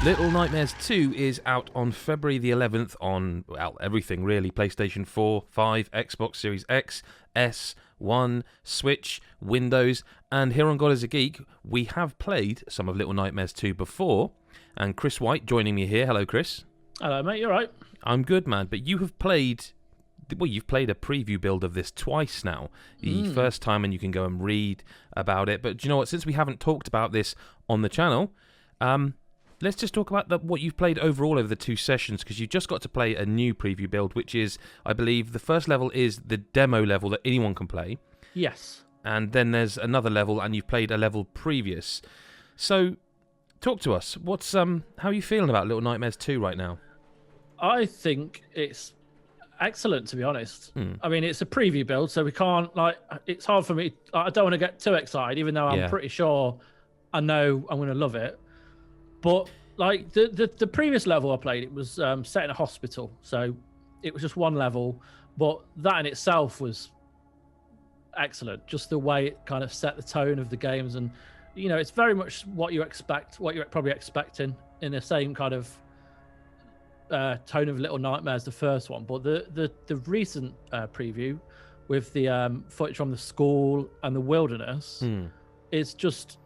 Little Nightmares 2 is out on February the 11th on, well, everything really. PlayStation 4, 5, Xbox Series X, S, One, Switch, Windows, and here on God is a Geek, we have played some of Little Nightmares 2 before, and Chris White joining me here. Hello, Chris. Hello, mate. You all right? I'm good, man, but you have played... Well, you've played a preview build of this twice now. The first time, and you can go and read about it. But do you know what? Since we haven't talked about this on the channel, let's just talk about what you've played overall over the two sessions, because you've just got to play a new preview build, which is, I believe, the first level is the demo level that anyone can play. Yes. And then there's another level, and you've played a level previous. So, talk to us. How are you feeling about Little Nightmares 2 right now? I think it's excellent, to be honest. I mean, it's a preview build, so we can't, it's hard for me. I don't want to get too excited, even though I'm pretty sure I know I'm going to love it. But, the previous level I played, it was set in a hospital, so it was just one level, but that in itself was excellent. Just the way it kind of set the tone of the games, and, you know, it's very much what you expect, what you're probably expecting in the same kind of tone of Little Nightmares, the first one. But the recent preview with the footage from the school and the wilderness is just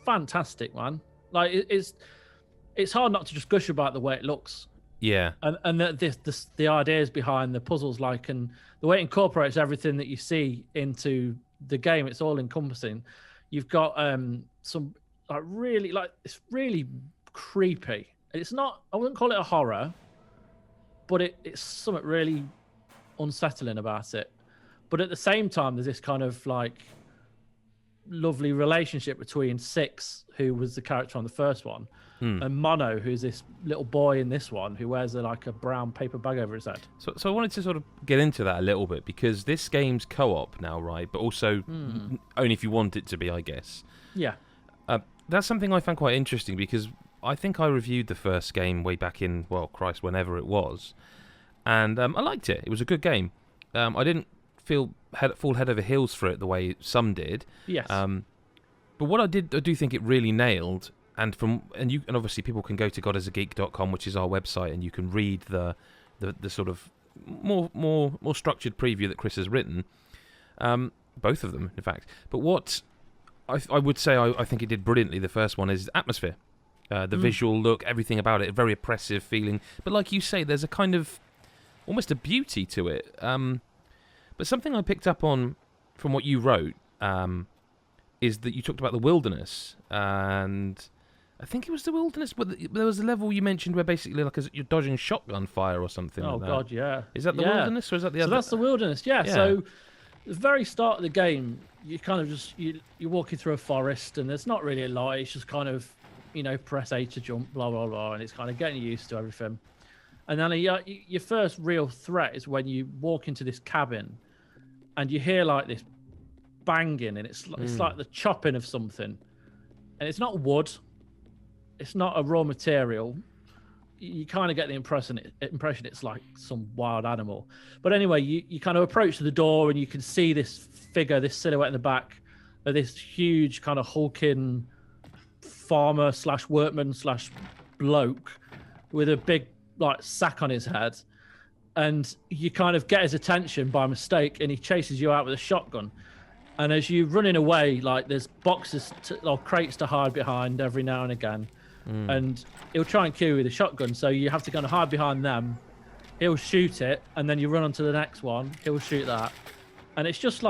fantastic, man. Like it's hard not to just gush about the way it looks. Yeah. And the ideas behind the puzzles, and the way it incorporates everything that you see into the game. It's all encompassing. You've got some it's really creepy. It's not, I wouldn't call it a horror, but it's something really unsettling about it. But at the same time, there's this kind of lovely relationship between Six, who was the character on the first one, and Mono, who's this little boy in this one who wears a brown paper bag over his head. So I wanted to sort of get into that a little bit, because this game's co-op now, right? But also only if you want it to be, I guess. Yeah. That's something I found quite interesting, because I think I reviewed the first game way back in, well, Christ, whenever it was. And I liked it. It was a good game. I didn't fall head over heels for it the way some did. Yes. But what I do think it really nailed, and obviously people can go to godisageek.com, which is our website, and you can read the sort of more structured preview that Chris has written. Both of them, in fact. But what I would say I think it did brilliantly, the first one, is atmosphere. The visual look, everything about it, a very oppressive feeling. But like you say, there's a kind of almost a beauty to it. But something I picked up on from what you wrote is that you talked about the wilderness, and I think it was the wilderness, but there was a level you mentioned where basically you're dodging shotgun fire or something like that. Oh, God, yeah. Is that the wilderness, or is that the other? So that's the wilderness, yeah. So the very start of the game, you kind of just, you're walking through a forest, and there's not really a lot. It's just kind of, press A to jump, blah, blah, blah, and it's kind of getting used to everything. And then your first real threat is when you walk into this cabin and you hear this banging, and it's like the chopping of something. And it's not wood. It's not a raw material. You kind of get the impression it's like some wild animal. But anyway, you kind of approach the door, and you can see this figure, this silhouette in the back of this huge kind of hulking farmer / workman / bloke with a big sack on his head, and you kind of get his attention by mistake, and he chases you out with a shotgun. And as you're running away, there's boxes or crates to hide behind every now and again, and he'll try and kill you with a shotgun, so you have to kind of hide behind them. He'll shoot it, and then you run on to the next one, he'll shoot that, and it's just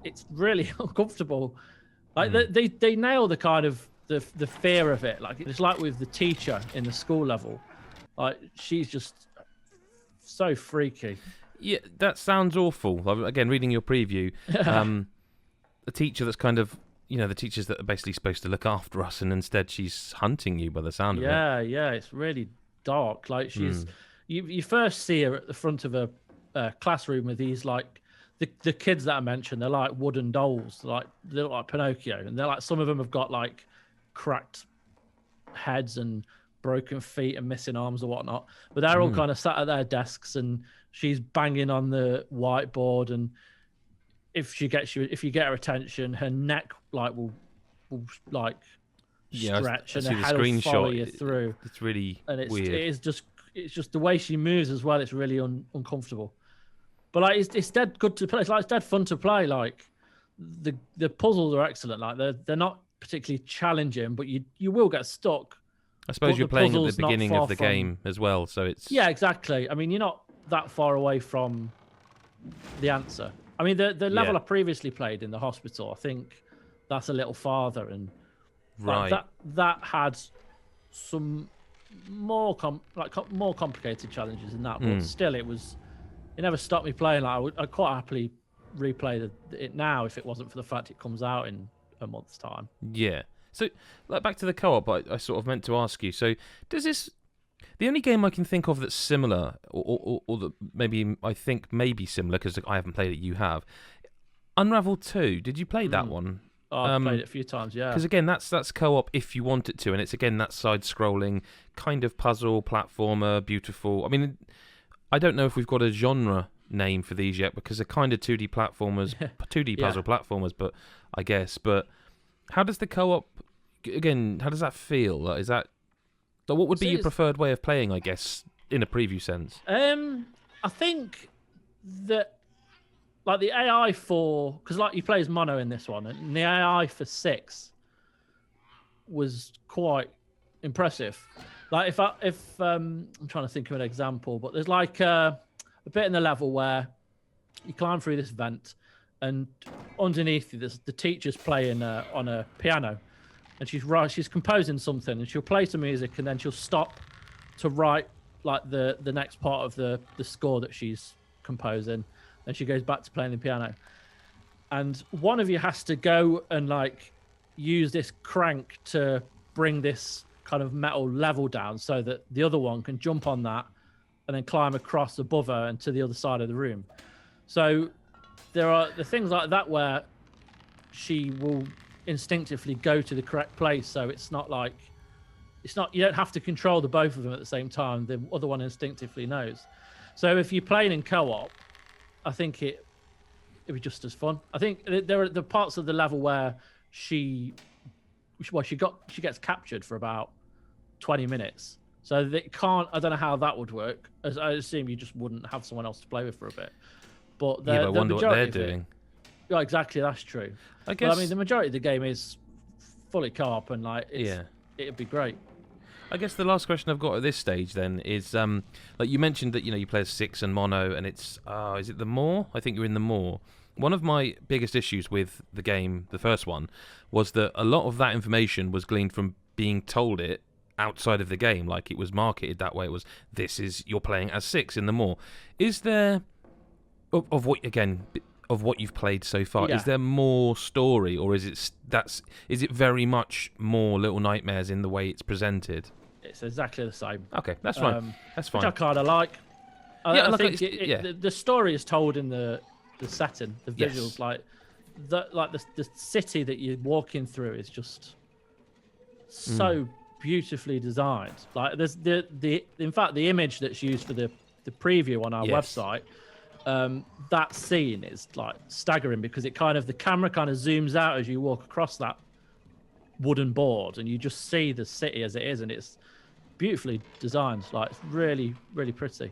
it's really uncomfortable. They nail the kind of the fear of it. It's like with the teacher in the school level. She's just so freaky. Yeah, that sounds awful. Again, reading your preview, a teacher that's kind of, the teachers that are basically supposed to look after us, and instead she's hunting you by the sound of it. Yeah, it's really dark. She's, you first see her at the front of a classroom with these the kids that I mentioned. They're like wooden dolls, they look like Pinocchio, and they're some of them have got cracked heads and broken feet and missing arms or whatnot, but they're all kind of sat at their desks, and she's banging on the whiteboard, and if you get her attention, her neck will stretch I and see a the head will follow screenshot. you through. It's really And weird. it's just the way she moves as well. It's really uncomfortable. But like it's dead good to play. It's dead fun to play. Like the puzzles are excellent. Like they're not particularly challenging, but you will get stuck. I suppose you're playing at the beginning of the from... game as well, so it's... Yeah, exactly. I mean, you're not that far away from the answer. I mean, the level I previously played in the hospital, I think that's a little farther, and right. that had some more complicated challenges in that, but still, it never stopped me playing. Like I'd quite happily replay it now if it wasn't for the fact it comes out in a month's time. Yeah. So, like, back to the co-op, I sort of meant to ask you. So, does this... The only game I can think of that's similar, or that maybe I think may be similar, because I haven't played it, you have, Unravel 2. Did you play that one? Oh, I've played it a few times, yeah. Because, again, that's co-op if you want it to, and it's, again, that side-scrolling kind of puzzle, platformer, beautiful... I mean, I don't know if we've got a genre name for these yet, because they're kind of 2D platformers, 2D puzzle platformers, but I guess... But how does the co-op... Again, how does that feel? Is that... What would be your preferred way of playing, I guess, in a preview sense? I think that, like, the AI for... Because, like, you play as Mono in this one, and the AI for 6 was quite impressive. Like, if I'm trying to think of an example, but there's, like, a bit in the level where you climb through this vent, and underneath you, the teacher's playing on a piano. And she's composing something, and she'll play some music, and then she'll stop to write like the next part of the score that she's composing. Then she goes back to playing the piano. And one of you has to go and like use this crank to bring this kind of metal level down so that the other one can jump on that and then climb across above her and to the other side of the room. So there are the things like that where she will instinctively go to the correct place, so it's not you don't have to control the both of them at the same time. The other one instinctively knows. So if you're playing in co-op, I think it'd be just as fun. I think there are the parts of the level where she gets captured for about 20 minutes, so they can't. I don't know how that would work. As I assume you just wouldn't have someone else to play with for a bit. But I wonder what they're doing. Yeah, exactly. That's true. I guess. But, I mean, the majority of the game is fully co-op, and like, it'd be great. I guess the last question I've got at this stage then is, like you mentioned that you play as 6 and Mono, and it's is it the More? I think you're in the More. One of my biggest issues with the game, the first one, was that a lot of that information was gleaned from being told it outside of the game, like it was marketed that way. It was you're playing as 6 in the More. Is there of what you've played so far, is there more story, or is it very much more Little Nightmares in the way it's presented? It's exactly the same. Okay, that's fine. That's fine. Which I kind of like. I think the story is told in the setting, the visuals, like the city that you're walking through is just so beautifully designed. Like there's in fact the image that's used for the preview on our website. That scene is like staggering because the camera kind of zooms out as you walk across that wooden board, and you just see the city as it is, and it's beautifully designed. Like it's really, really pretty.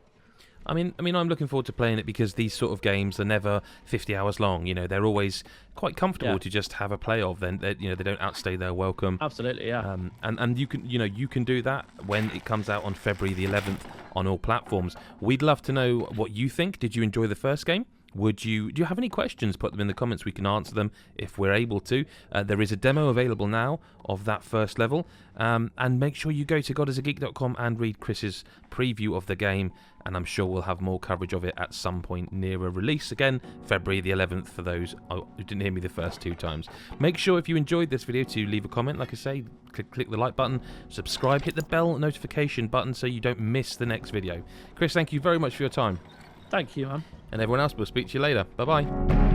I mean, I'm looking forward to playing it because these sort of games are never 50 hours long. They're always quite comfortable to just have a play of. Then they don't outstay their welcome. Absolutely, yeah. And you can do that when it comes out on February the 11th on all platforms. We'd love to know what you think. Did you enjoy the first game? Do you have any questions? Put them in the comments. We can answer them if we're able to. There is a demo available now of that first level. And make sure you go to godisageek.com and read Chris's preview of the game. And I'm sure we'll have more coverage of it at some point nearer release. Again, February the 11th for those who didn't hear me the first 2 times. Make sure if you enjoyed this video to leave a comment. Like I say, click the like button, subscribe, hit the bell notification button so you don't miss the next video. Chris, thank you very much for your time. Thank you, man. And everyone else, we'll speak to you later. Bye-bye.